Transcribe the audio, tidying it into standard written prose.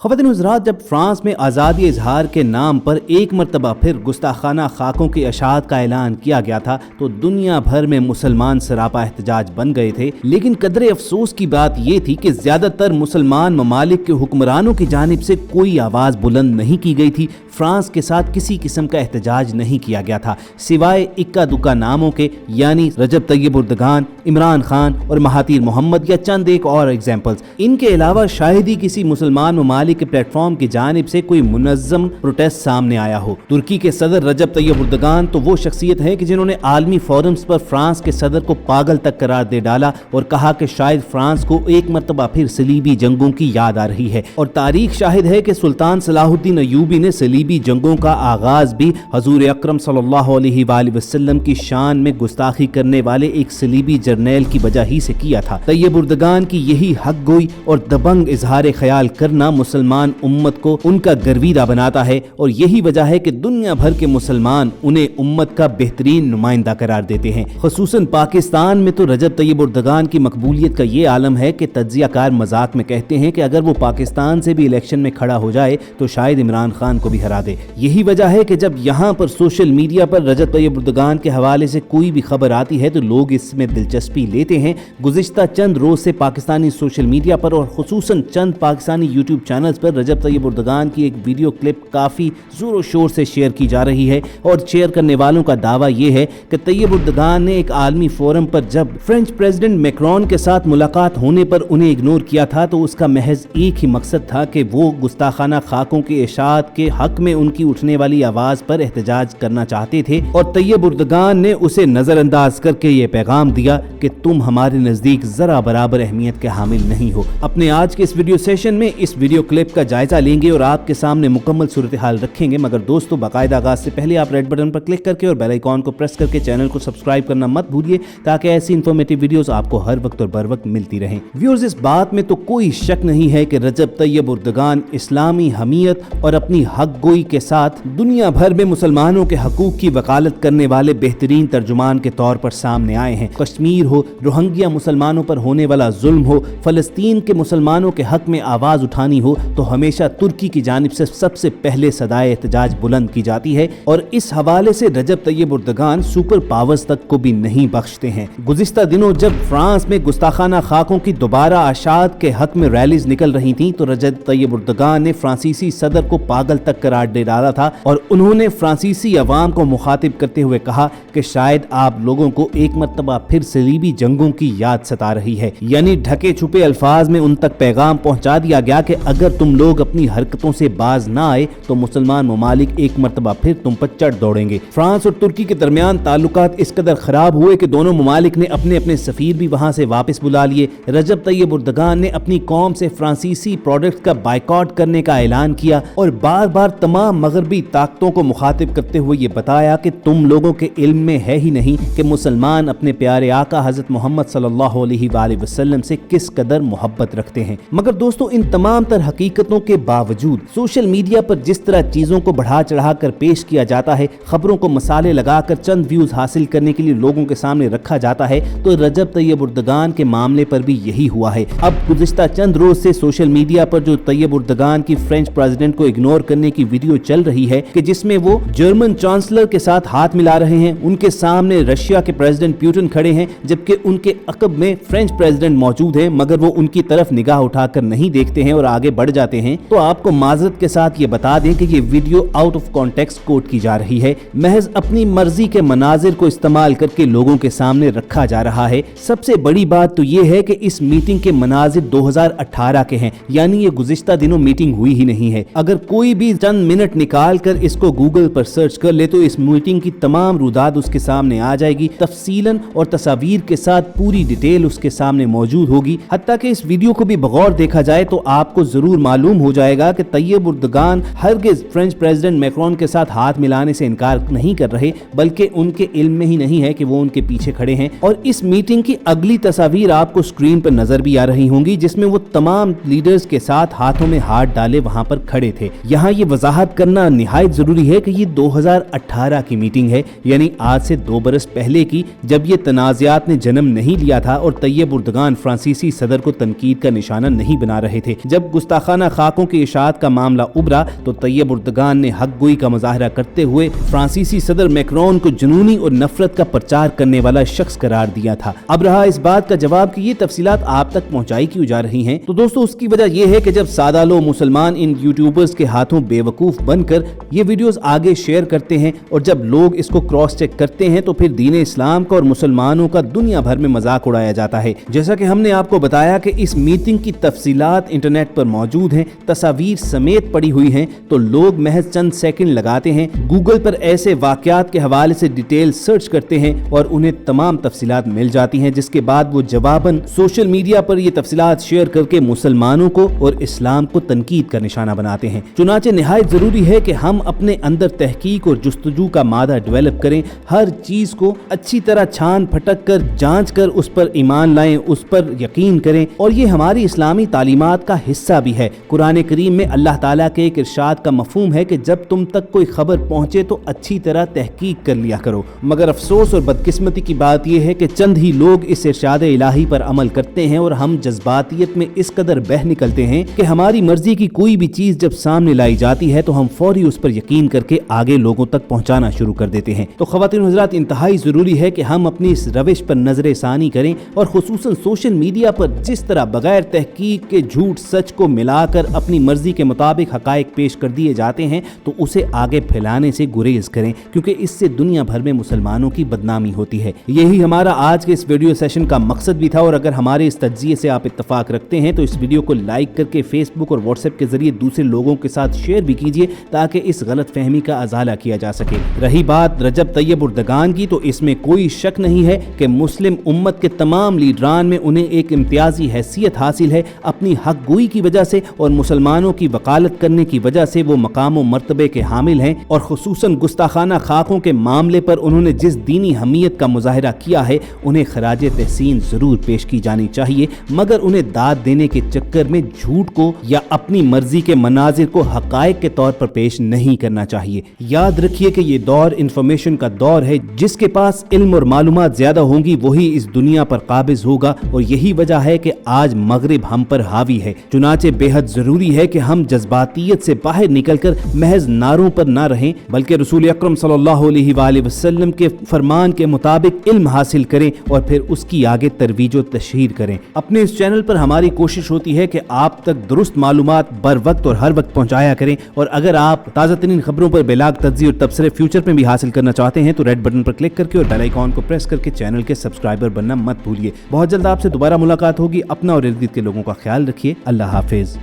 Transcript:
ख़वातीन हज़रात, जब फ्रांस में आज़ादी इजहार के नाम पर एक मरतबा फिर गुस्ताखाना खाकों की अशात का ऐलान किया गया था तो दुनिया भर में मुसलमान सरापा एहतजाज बन गए थे। लेकिन कदरे अफसोस की बात यह थी कि ज़्यादातर मुसलमान ममालिक के हुक्मरानों की जानिब से कोई आवाज़ बुलंद नहीं की गई थी। फ्रांस के साथ किसी किस्म का एहतजाज नहीं किया गया था, सिवाय इक्का दुक्का नामों के, यानी रजब तैयब उर्दगान, इमरान खान और महातीर मोहम्मद या चंद एक और एग्जाम्पल्स। इनके अलावा शायद ही किसी मुसलमान ममालिक के प्लेटफॉर्म की जानिब से कोई मुनज़्ज़म प्रोटेस्ट सामने आया हो। तुर्की के सदर रजब तैयब उर्दगान तो वो शख्सियत है कि जिन्होंने आलमी फोरम्स पर फ्रांस के सदर को पागल तक करार दे डाला और कहा कि शायद फ्रांस को एक मरतबा फिर सलीबी जंगों की याद आ रही है। और तारीख शाहिद है कि सुल्तान सलाहुद्दीन अय्यूबी ने सलीबी जंगों का आगाज भी हजूर अकरम सल्लल्लाहु अलैहि वसल्लम की शान में गुस्ताखी करने वाले एक सलीबी जर्नैल की वजह ही से किया था। तैयब उर्दगान की यही हक गोई और दबंग इजहार ख्याल करना मुसलमान उम्मत को उनका गर्विदा बनाता है और यही वजह है कि दुनिया भर के मुसलमान उन्हें उम्मत का बेहतरीन नुमाइंदा करार देते हैं। खुसूसन पाकिस्तान में तो रजब तैयब उर्दगान की मकबूलियत का ये आलम है कि तज्जियाकार मजाक में कहते हैं कि अगर वो पाकिस्तान से भी इलेक्शन में खड़ा हो जाए तो शायद इमरान खान को भी हरा दे। यही वजह है कि जब यहाँ पर सोशल मीडिया पर रजब तैयब उर्दगान के हवाले से कोई भी खबर आती है तो लोग इसमें दिलचस्पी लेते हैं। गुज़िश्ता चंद रोज से पाकिस्तानी सोशल मीडिया पर और खुसूसन चंद पाकिस्तानी यूट्यूब चैनल्स पर रजब तैयब उर्दगान की एक वीडियो क्लिप काफ़ी ज़ोर शोर से शेयर की जा रही है और शेयर करने वालों का दावा यह है कि तैयब उर्दगान ने एक आलमी फोरम पर जब फ्रेंच प्रेसिडेंट मैक्रोन के साथ मुलाकात होने पर उन्हें इग्नोर किया था तो उसका महज एक ही मकसद था कि वो गुस्ताखाना खाकों के इशाअत के हक में उनकी उठने वाली आवाज़ पर एहतजाज करना चाहते थे और तैयब उर्दगान ने उसे नज़रअंदाज करके ये पैगाम दिया कि तुम हमारे नज़दीक ज़रा बराबर अहमियत के हामिल नहीं हो। अपने आज के इस वीडियो सेशन में इस वीडियो क्लिप का जायजा लेंगे और आपके सामने मुकम्मल सूरत हाल रखेंगे, मगर दोस्तों बाकायदा आगाज से पहले आप रेड बटन पर क्लिक करके और बेल आइकॉन को प्रेस करके चैनल को सब्सक्राइब करना मत भूलिए ताकि ऐसी इन्फॉर्मेटिव वीडियोस आपको हर वक्त और बर वक्त मिलती रहें। व्यूअर्स, इस बात में तो कोई शक नहीं है कि रजब तैयब उर्दगान इस्लामी हमीयत और अपनी हक गोई के साथ दुनिया भर में मुसलमानों के हकूक की वकालत करने वाले बेहतरीन तर्जुमान के तौर पर सामने आए हैं। कश्मीर हो, रोहिंग्या मुसलमानों पर होने वाला जुल्म हो, फलस्तीन के मुसलमानों के हक में आवाज उठानी हो तो हमेशा तुर्की की जानिब से सबसे पहले सदाए एहतजाज बुलंद की जाती है और इस हवाले से रजब तैयब उर्दगान सुपर पावर्स तक को भी नहीं बख्शते हैं। गुज़िश्ता दिनों जब फ्रांस में गुस्ताखाना खाकों की दोबारा आशात के हक में रैलीज निकल रही थी तो रजब तैयब उर्दगान ने फ्रांसीसी सदर को पागल तक करार दे डाला था और उन्होंने फ्रांसीसी अवाम को मुखातिब करते हुए कहा कि शायद आप लोगों को एक मरतबा फिर सलीबी जंगों की याद सता रही है। यानी ढके छुपे अल्फाज में उन तक पैगाम पहुंचा दिया गया कि अगर तुम लोग अपनी हरकतों से बाज ना आए तो मुसलमान ममालिक एक मरतबा फिर तुम पर चढ़ दौड़ेंगे। फ्रांस और तुर्की के दरमियान ताल्लुकात इस कदर खराब हुए कि दोनों ममालिक ने अपने अपने सफीर भी वहां से वापस बुला लिए। रजब तैयब उर्दगान ने अपनी कौम से फ्रांसीसी प्रोडक्ट का बाइकआउट करने का ऐलान किया और बार बार तमाम मगरबी ताकतों को मुखातिब करते हुए ये बताया कि तुम लोगों के इल्म में है ही नहीं कि मुसलमान अपने प्यारे आका हजरत मोहम्मद सल्लल्लाहु अलैहि वसल्लम से किस कदर मोहब्बत रखते हैं। मगर दोस्तों, इन तमाम तर हकीकतों के बावजूद सोशल मीडिया पर जिस तरह चीजों को बढ़ा चढ़ा कर पेश किया जाता है, खबरों को मसाले लगाकर चंद व्यूज हासिल करने के लिए लोगों के सामने रखा जाता है, तो रजब तैयब उर्दगान के मामले पर भी यही हुआ है। अब गुज़िश्ता चंद रोज से सोशल मीडिया पर जो तैयब उर्दगान की फ्रेंच प्रेसिडेंट को इग्नोर करने की वीडियो चल रही है कि जिसमें वो जर्मन चांसलर के साथ हाथ मिला रहे हैं, उनके सामने रशिया के प्रेसिडेंट पुतिन खड़े हैं जबकि उनके अकब में फ्रेंच प्रेसिडेंट मौजूद है, मगर वो उनकी तरफ निगाह उठाकर नहीं देखते हैं और आगे बढ़ जाते हैं। तो आपको माजरत के साथ ये बता दें कि ये video out of context quote की जा रही है, महज अपनी मर्जी के मनाजिर को इस्तेमाल करके लोगों के सामने रखा जा रहा है। सबसे बड़ी बात तो ये है कि इस मीटिंग के मनाजिर 2018 के हैं, यानी ये गुज़िश्ता दिनों मीटिंग हुई ही नहीं है। अगर कोई भी चंद मिनट निकाल कर इसको गूगल पर सर्च कर ले तो इस मीटिंग की तमाम रुदात उसके सामने आ जाएगी, तफसीलन और तस्वीर के साथ पूरी डिटेल उसके सामने मौजूद होगी। हत्ता कि इस वीडियो को भी बगौर देखा जाए तो आपको जरूर मालूम हो जाएगा कि तैयब उर्दगान हरगिज फ्रेंच प्रेसिडेंट मैक्रोन के साथ हाथ मिलाने से इनकार नहीं कर रहे, बल्कि उनके इल्म में ही नहीं है कि वो उनके पीछे खड़े हैं। और इस मीटिंग की अगली तस्वीर आपको स्क्रीन पर नजर भी आ रही होंगी जिसमें वो तमाम लीडर्स के साथ हाथों में हाथ डाले वहां पर खड़े थे। यहाँ ये वजाहत करना निहायत जरूरी है कि ये 2018 की मीटिंग है, यानी आज से 2 बरस पहले की, जब ये तनाज़ात ने जन्म नहीं लिया था और तैयब उर्दगान फ्रांसीसी सदर को तनकीद का निशाना नहीं बना रहे थे। जब गुस्ताखाना गुस्ताखाना खाकों की इशाअत का मामला उभरा तो तैयब उर्दगान ने हक गोई का मुजाहरा करते हुए फ्रांसीसी सदर मैक्रोन को जुनूनी और नफरत का प्रचार करने वाला शख्स करार दिया था। अब रहा इस बात का जवाब कि ये तफसीलात आप तक पहुंचाई क्यों जा रही हैं, तो दोस्तों उसकी वजह यह है कि जब सादा लोग मुसलमान इन यूट्यूबर्स के हाथों बेवकूफ बनकर ये वीडियोस आगे शेयर करते हैं और जब लोग इसको क्रॉस चेक करते हैं तो फिर दीन इस्लाम का और मुसलमानों का दुनिया भर में मजाक उड़ाया जाता है। जैसा कि हमने आपको बताया कि इस मीटिंग की तफसीलात इंटरनेट पर मौजूद हैं, तस्वीर समेत पड़ी हुई हैं, तो लोग महज चंद सेकंड लगाते हैं, गूगल पर ऐसे वाकयात के हवाले से डिटेल सर्च करते हैं और उन्हें तमाम तफसीलात मिल जाती हैं, जिसके बाद वो जवाबन सोशल मीडिया पर ये तफसीलात शेयर करके मुसलमानों को और इस्लाम को तनकीद का निशाना बनाते हैं। चुनाचे निहायत जरूरी है कि हम अपने अंदर तहकीक और जुस्तजू का मादा डेवलप करें, हर चीज को अच्छी तरह छान फटक कर जांच कर उस पर ईमान लाएं, उस पर यकीन करें, और ये हमारी इस्लामी तालीमात का हिस्सा भी है। कुरान करीम में अल्लाह ताला के एक इरशाद का मफहूम है कि जब तुम तक कोई खबर पहुंचे तो अच्छी तरह तहकीक कर लिया करो। मगर अफसोस और बदकिस्मती की बात यह है कि चंद ही लोग इस इरशाद इलाही पर अमल करते हैं और हम जज्बातियत में इस कदर बह निकलते हैं कि हमारी मर्जी की कोई भी चीज जब सामने लाई जाती है तो हम फौरी उस पर यकीन करके आगे लोगों तक पहुंचाना शुरू कर देते हैं। तो ख्वातीन हज़रात, इंतहाई जरूरी है कि हम अपनी इस रविश पर नजर सानी करें और खुसूसन सोशल मीडिया पर जिस तरह बगैर तहकीक के झूठ सच को मिलाकर अपनी मर्जी के मुताबिक हकायक पेश कर दिए जाते हैं तो उसे आगे फैलाने से गुरेज करें, क्योंकि इससे दुनिया भर में मुसलमानों की बदनामी होती है। यही हमारा आज के इस वीडियो सेशन का मकसद भी था, और अगर हमारे इस तज्जिए से आप इत्तफाक रखते हैं तो इस वीडियो को लाइक करके फेसबुक और व्हाट्सएप के जरिए दूसरे लोगों के साथ शेयर भी कीजिए ताकि इस गलत फहमी का अजाला किया जा सके। रही बात रजब तैयब उर्दगान की, तो इसमें कोई शक नहीं है कि मुस्लिम उम्मत के तमाम लीडरान में उन्हें एक इम्तियाजी हैसियत हासिल है। अपनी हक गोई की वजह से और मुसलमानों की वकालत करने की वजह से वो मकाम व मर्तबे के हामिल हैं, और खुसूसन गुस्ताखाना खाकों के मामले पर उन्होंने जिस दीनी हमीयत का मुजाहिरा किया है उन्हें खराज तहसीन जरूर पेश की जानी चाहिए, मगर उन्हें दाद देने के चक्कर में झूठ को या अपनी मर्जी के मनाजिर को हकायक के तौर पर पेश नहीं करना चाहिए। याद रखिए कि ये दौर इंफॉर्मेशन का दौर है, जिसके पास इल्म और मालूमात ज्यादा होंगी वही इस दुनिया पर काबिज होगा, और यही वजह है कि आज मगरिब हम पर हावी है। चुनाचे बेहद जरूरी है कि हम जज्बातियत से बाहर निकलकर महज नारों पर ना रहें, बल्कि रसूल अकरम सल्लल्लाहु अलैहि वसल्लम के फरमान के मुताबिक इल्म हासिल करें और फिर उसकी आगे तरवीज व तशहीर करें। अपने इस चैनल पर हमारी कोशिश होती है कि आप तक दुरुस्त मालूमात बर वक्त और हर वक्त पहुंचाया करें, और अगर आप ताज़ा तरीन खबरों पर बेलाग तज्ज़िये और तबसरे फ्यूचर में भी हासिल करना चाहते हैं तो रेड बटन पर क्लिक करके और बेल आइकॉन को प्रेस करके चैनल के सब्सक्राइबर बनना मत भूलिए। बहुत जल्द आपसे दोबारा मुलाकात होगी। अपना और इर्द गिर्द के लोगों का ख्याल रखिए। अल्लाह हाफिज।